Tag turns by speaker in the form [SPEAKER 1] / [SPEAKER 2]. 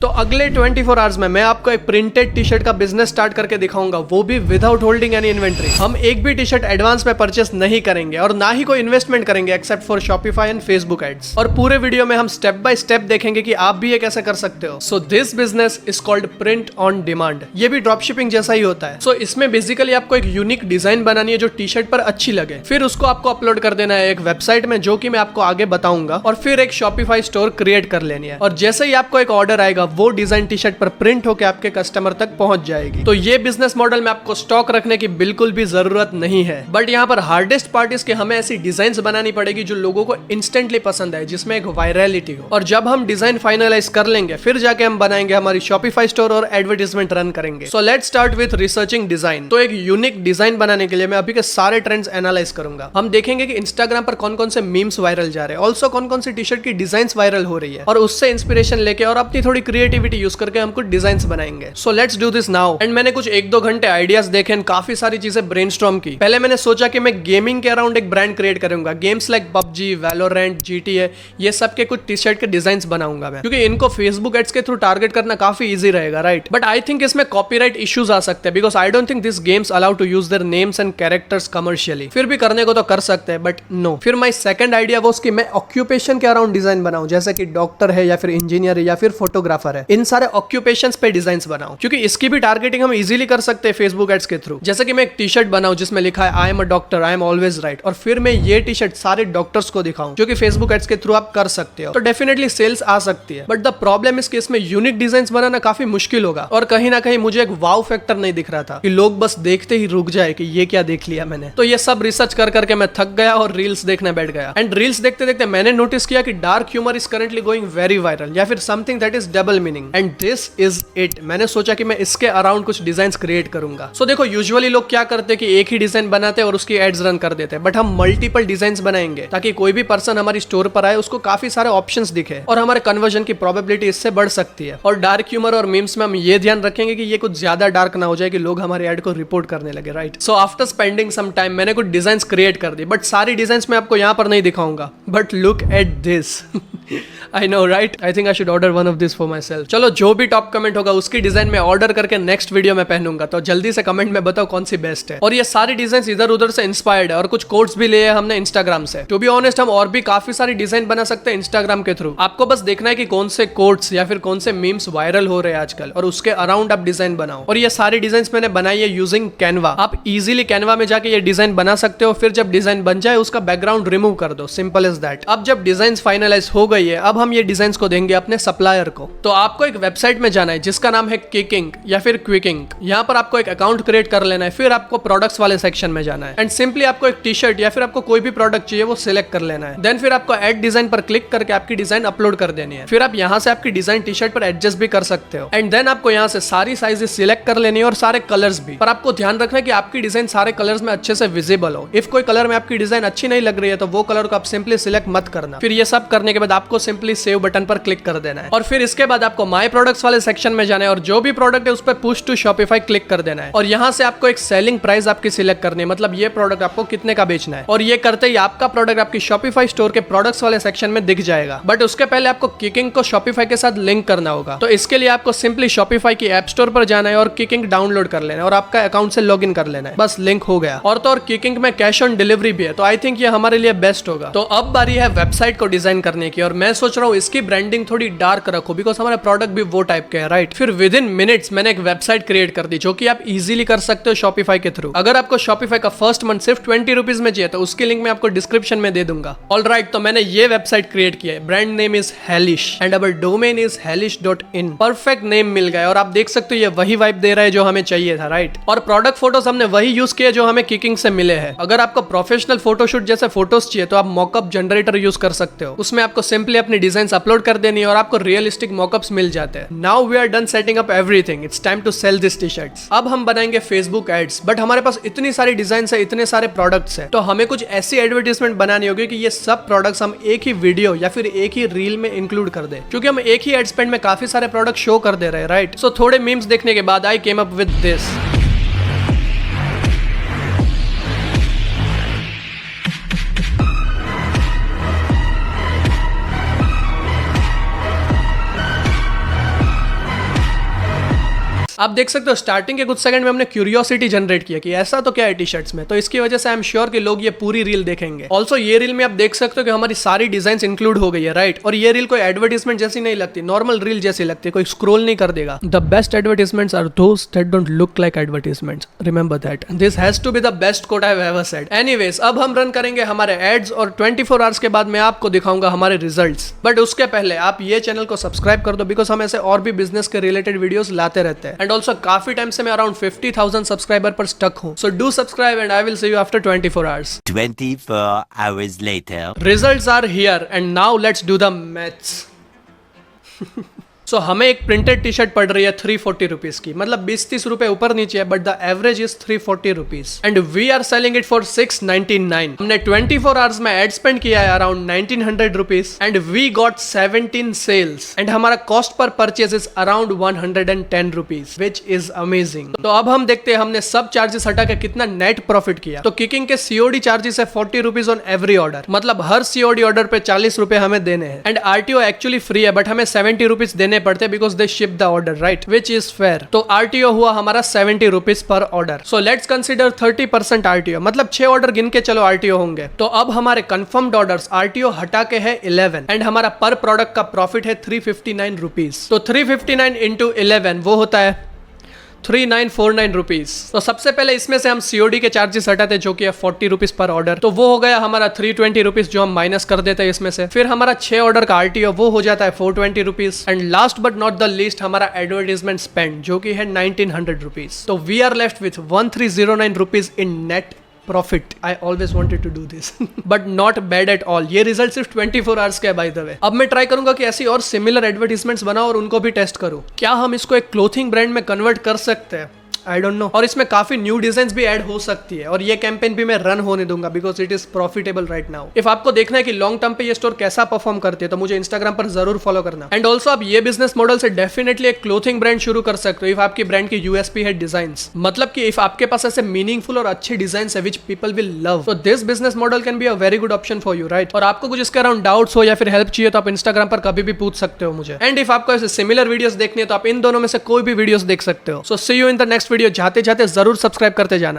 [SPEAKER 1] तो अगले 24 आवर्स में मैं आपको एक प्रिंटेड टी शर्ट का बिजनेस स्टार्ट करके दिखाऊंगा, वो भी विदाउट होल्डिंग एनी इन्वेंट्री। हम एक भी टी शर्ट एडवांस में परचेस नहीं करेंगे और ना ही कोई इन्वेस्टमेंट करेंगे except for Shopify and Facebook ads. और पूरे वीडियो में हम स्टेप बाय स्टेप देखेंगे कि आप भी ये कैसे कर सकते हो। So this business is called print on demand. ये भी ड्रॉप शिपिंग जैसा ही होता है। सो इसमें बेसिकली आपको एक यूनिक डिजाइन बनानी है जो टी शर्ट पर अच्छी लगे, फिर उसको आपको अपलोड कर देना है एक वेबसाइट में, जो कि मैं आपको आगे बताऊंगा, और फिर एक शॉपिफाई स्टोर क्रिएट कर लेनी है। और जैसे ही आपको एक ऑर्डर आएगा, वो डिजाइन टी शर्ट पर प्रिंट होकर आपके कस्टमर तक पहुंच जाएगी। तो ये बिजनेस मॉडल में आपको स्टॉक रखने की बिल्कुल भी जरूरत नहीं है। बट यहाँ पर हार्डेस्ट पार्ट इज कि हमें ऐसी डिजाइन्स बनानी पड़ेगी जो लोगों को इंस्टेंटली पसंद है, जिसमें एक वायरलिटी हो। और जब हम डिजाइन फाइनलाइज कर लेंगे, फिर जाके हम बनाएंगे हमारी शॉपिफाई स्टोर और एडवर्टाइजमेंट रन करेंगे। So let's start with researching design. तो एक यूनिक डिजाइन बनाने के लिए मैं अभी के सारे ट्रेंड्स एनालाइज करूंगा। हम देखेंगे कि इंस्टाग्राम पर कौन कौन से मीम्स वायरल जा रहे हैं, ऑल्सो कौन कौन सी टी शर्ट की डिजाइन वायरल हो रही है, और उससे इंस्पिरेशन लेके और अपनी थोड़ी क्रिएटिविटी यूज करके हम कुछ डिजाइन्स बनाएंगे। So let's do this now. And मैंने कुछ 1-2 घंटे आइडियाज देखे, काफी सारी चीजें ब्रेनस्टॉर्म की। पहले मैंने सोचा कि मैं गेमिंग के अराउंड एक ब्रांड क्रिएट करूंगा। Games like PUBG, Valorant, GTA, ये सब के कुछ टी शर्ट के डिजाइन बनाऊंगा मैं, क्योंकि इनको फेसबुक एड्स के थ्रू टारगेट करना काफी इजी रहेगा, राइट। बट आई थिंक इसमें कॉपीराइट इश्यूज आ सकते हैं, because I don't think this games allow to use their names and characters commercially. फिर भी करने को तो कर सकते हैं, बट नो। फिर माई सेकंड आइडिया वो कि मैं ऑक्यूपेशन के अराउंड डिजाइन बनाऊं, जैसे कि डॉक्टर है या फिर इंजीनियर है या फिर फोटोग्राफर है। इन सारे ऑक्यूपेशंस पे डिजाइन बनाऊं, क्योंकि इसकी भी टारगेटिंग हम इजीली कर सकते हैं फेसबुक एड्स के थ्रू। जैसे कि मैं एक टी शर्ट बनाऊं जिसमें लिखा है I am a doctor, I am always right, और फिर मैं ये टी शर्ट सारे डॉक्टर्स को दिखाऊं, जो कि फेसबुक एड्स के थ्रू आप कर सकते हो। तो डेफिनेटली सेल्स आ सकती है। बट द प्रॉब्लम इज कि इसमें यूनिक डिजाइन बनाना काफी मुश्किल होगा, और कहीं ना कहीं मुझे एक वाव फैक्टर नहीं दिख रहा था कि लोग बस देखते ही रुक जाए कि ये क्या देख लिया मैंने। तो ये सब रिसर्च कर करके मैं थक गया और रील्स देखने बैठ गया। एंड रील्स देखते देखते मैंने नोटिस किया कि dark humour is currently going very viral, या फिर something that is double meaning, and this is it. मैंने सोचा कि मैं इसके अराउंड कुछ डिजाइन क्रिएट करूंगा। सो देखो, यूजुअली लोग क्या करते हैं कि एक ही डिजाइन बनाते हैं और उसकी एड्स रन कर देते हैं, बट हम मल्टीपल डिजाइन बनाएंगे ताकि कोई भी पर्सन हमारी स्टोर पर आए, उसको काफी सारे ऑप्शंस दिखे और हमारे कन्वर्जन की प्रोबेबिलिटी इससे बढ़ सकती है। और डार्क ह्यूमर और मीम्स में हम ये ध्यान रखेंगे कि ये कुछ ज्यादा डार्क ना हो जाए कि लोग हमारे एड को रिपोर्ट करने लगे, right. So after spending some time मैंने कुछ डिजाइन क्रिएट कर दी, बट सारी डिजाइन मैं आपको यहाँ पर नहीं दिखाऊंगा। But look at this. I know, right? I think I should order one of this for myself. चलो, जो भी टॉप कमेंट होगा उसकी डिजाइन में ऑर्डर करके नेक्स्ट वीडियो में पहनूंगा। तो जल्दी से कमेंट में बताओ कौन सी बेस्ट है। और ये सारी डिजाइन इधर उधर से इंस्पायर्ड है, और कुछ कोट्स भी लिए हमने इंस्टाग्राम से। टू बी ऑनेस्ट, हम और भी काफी सारी डिजाइन बना सकते हैं इंस्टाग्राम के थ्रू। आपको बस देखना है कि कौन से कोट्स या फिर कौन से मीम्स वायरल हो रहे हैं आजकल, और उसके अराउंड आप डिजाइन बनाओ। और ये सारी डिजाइन मैंने बनाई है यूजिंग कैनवा। आप इजिली कैनवा में जाके ये डिजाइन बना सकते हो। फिर जब डिजाइन बन जाए, उसका बैकग्राउंड रिमूव कर दो, सिंपल एज दैट। अब जब डिजाइन फाइनलाइज हो गई है, अब हम ये डिजाइन को देंगे अपने सप्लायर को। तो आपको एक वेबसाइट में जाना है जिसका नाम है किकिंग या फिर क्विकिंग। यहाँ पर आपको एक अकाउंट क्रिएट कर लेना है, फिर आपको प्रोडक्ट्स वाले सेक्शन में जाना है, एंड सिंपली आपको एक टी शर्ट या फिर आपको कोई भी प्रोडक्ट चाहिए वो सिलेक्ट कर लेना है। देन फिर आपको ऐड डिजाइन पर क्लिक करके आपकी डिजाइन अपलोड कर देनी है। फिर आप यहाँ से आपकी डिजाइन टी शर्ट पर एडजस्ट भी कर सकते हो, एंड देन आपको यहाँ से सारी साइजेस सिलेक्ट कर लेनी है और सारे कलर्स भी। पर आपको ध्यान रखना है कि आपकी डिजाइन सारे कलर्स में अच्छे से विजिबल हो। इफ कोई कलर में आपकी डिजाइन अच्छी नहीं लग रही है, तो वो कलर को आप सिंपली सिलेक्ट मत करना। फिर ये सब करने के बाद आपको सिंपली सेव बटन पर क्लिक कर देना है, और फिर इसके बाद आपको माय प्रोडक्ट्स वाले सेक्शन में जाना है, और जो भी प्रोडक्ट है उस पर पुश टू शॉपिफाई क्लिक कर देना है। और यहाँ से आपको एक सेलिंग प्राइस आपकी सिलेक्ट करनी है, मतलब ये प्रोडक्ट आपको कितने का बेचना है। और ये करते ही आपका प्रोडक्ट आपकी शॉपिफाई स्टोर के प्रोडक्ट्स वाले सेक्शन में दिख जाएगा। बट उसके पहले आपको किकिंग को शॉपिफाई के साथ लिंक करना होगा। तो इसके लिए आपको सिंपली शॉपिफाई की ऐप स्टोर पर जाना है और किकिंग डाउनलोड कर लेना है, और आपका अकाउंट से लॉग इन कर लेना है। बस लिंक हो गया। और तो और किकिंग में कैश ऑन डिलीवरी भी है, तो आई थिंक ये हमारे लिए बेस्ट होगा। तो अब बारी है वेबसाइट को डिजाइन करने की, और मैं सोच रहा हूँ इसकी ब्रांडिंग थोड़ी डार्क रखो, बिकॉज हमारे प्रोडक्ट भी वो टाइप के है, राइट। फिर विद इन मिनट्स मैंने एक वेबसाइट क्रिएट कर दी, जो कि आप इजीली कर सकते हो शॉपिफाई के थ्रू। अगर आपको शॉपिफाई का फर्स्ट मंथ सिर्फ 20 रुपीज में चाहिए, तो उसकी लिंक मैं आपको डिस्क्रिप्शन में दे दूंगा। ऑलराइट, तो मैंने ये वेबसाइट क्रिएट किया है। Brand name is Hellish and our domain is hellish.in। Perfect name मिल गया, और आप देख सकते हो ये वही वाइब दे रहा है जो हमें चाहिए था, राइट। और प्रोडक्ट फोटोज हमने वही यूज किए जो हमें किकिंग से मिले हैं। अगर आपको प्रोफेशनल फोटोशूट जैसे फोटोज चाहिए, तो आप मॉकअप जनरेटर यूज कर सकते हो। उसमें आपको सिंपली अपनी डिजाइन अपलोड कर देनी है, और आपको रियलिस्टिक मॉकअप्स मिल जाते हैं। Now we are done setting up everything, it's time to sell this T shirts. अब हम बनाएंगे फेसबुक एड्स, बट हमारे पास इतनी सारी डिजाइन है, इतने सारे प्रोडक्ट्स है, तो हमें कुछ ऐसी एडवर्टाइजमेंट बनानी होगी कि ये सब प्रोडक्ट्स हम एक ही वीडियो या फिर एक ही रील में इंक्लूड कर दे, क्योंकि हम एक ही एड स्पेंड में काफी सारे प्रोडक्ट शो कर दे रहे हैं, राइट। सो थोड़े मीम्स देखने के बाद आई केम अप विद दिस। आप देख सकते हो स्टार्टिंग के कुछ सेकंड में हमने क्यूरियोसिटी जनरेट किया कि ऐसा तो क्या है टी शर्ट्स में, तो इसकी वजह से आई एम श्योर कि लोग ये पूरी रील देखेंगे। ऑल्सो ये रील में आप देख सकते हो कि हमारी सारी डिजाइन इंक्लूड हो गई है, राइट। और ये रील कोई एडवर्टाइजमेंट जैसी नहीं लगती, नॉर्मल रील जैसी लगती है, कोई स्क्रॉल नहीं कर देगा। The best advertisements are those that don't look like advertisements, remember that. This has to be the best quote I have ever said. Anyways, अब हम रन करेंगे हमारे एड्स और 24 आवर्स के बाद मैं आपको दिखाऊंगा हमारे रिजल्ट्स। बट उसके पहले आप ये चैनल को सब्सक्राइब कर दो, बिकॉज हम ऐसे और भी बिजनेस के रिलेटेड वीडियोस लाते रहते हैं। एंड ऑल्सो काफी टाइम से मैं अराउंड 50,000 सब्सक्राइबर पर स्टक हूं। So do subscribe and I will see you after 24 hours.
[SPEAKER 2] 24 hours later.
[SPEAKER 1] Results are here and now let's do the maths. हमें एक प्रिंटेड टी शर्ट पड़ रही है 340 रुपीज की, मतलब 20-30 रुपए ऊपर नीचे है, but the average is 340 rupees and we are selling it for 699। हमने 24 आवर्स में एड स्पेंड किया है around 1900 rupees and we got 17 sales and हमारा cost per purchase is around 110 rupees, which is amazing. तो अब हम देखते हैं हमने सब चार्जेस हटा के कितना नेट प्रॉफिट किया। तो किकिंग के सीओडी चार्जेस है 40 रुपीज ऑन एवरी ऑर्डर, मतलब हर सीओडी ऑर्डर पे 40 रुपए हमें देने हैं। एंड आरटीओ एक्चुअली फ्री है, बट हमें 70 रुपीज देने पड़ते because they ship the order, right, which is fair. तो आरटीओ हुआ हमारा 70 rupees per order. So let's consider 30% RTO, मतलब 6 ऑर्डर गिन के चलो आरटीओ होंगे। तो अब हमारे कंफर्म्ड ऑर्डर्स आरटीओ हटा के है 11 एंड हमारा पर प्रोडक्ट का प्रॉफिट है 359 रुपीज। तो 359 इंटू 11 वो होता है 3949 रुपीज। तो सबसे पहले इसमें से हम सीओडी के चार्जेस हटाते जो कि है 40 रुपीज पर ऑर्डर, तो वो हो गया हमारा 320 रुपीज जो हम माइनस कर देते हैं इसमें से। फिर हमारा 6 ऑर्डर का आरटीओ वो हो जाता है 420 rupees and last but not the least हमारा एडवर्टाइजमेंट स्पेंड जो कि है 1900 रुपीज। तो we are left with 1309 rupees in net profit. I always wanted to do this but not bad at all. ये रिजल्ट सिर्फ 24 आवर्स के है by the way. अब मैं ट्राई करूंगा कि ऐसी और सिमिलर एडवर्टाइजमेंट्स बनाओ और उनको भी टेस्ट करूं। क्या हम इसको एक क्लोथिंग ब्रांड में कन्वर्ट कर सकते हैं? I don't know. और इसमें काफी न्यू डिजाइन भी ऐड हो सकती है और ये कैंपेन भी मैं रन होने दूंगा because it is profitable right now. If आपको देखना है कि लॉन्ग टर्म पे ये स्टोर कैसा परफॉर्म करती है तो मुझे इंस्टाग्राम पर जरूर फॉलो करना। एंड ऑल्सो आप ये बिजनेस मॉडल से डेफिनेटली एक क्लोथिंग ब्रांड शुरू कर सकते हो इफ आपकी ब्रांड की यूएसपी है डिजाइन, मतलब कि इफ आपके पास ऐसे मीनिंगफुल और अच्छे डिजाइन है विच पीपल विल लव, तो this business model can be a very good option for you, right. और आपको कुछ इसके अराउंड डाउट्स हो या फिर हेल्प चाहिए तो आप इंस्टाग्राम पर कभी भी पूछ सकते हो मुझे। एंड इफ आपको ऐसे सिमिलर वीडियोस देखनी है तो आप इन दोनों में से कोई भी वीडियोस देख सकते हो। So see you in the next video. जाते जाते जरूर सब्सक्राइब करते जाना।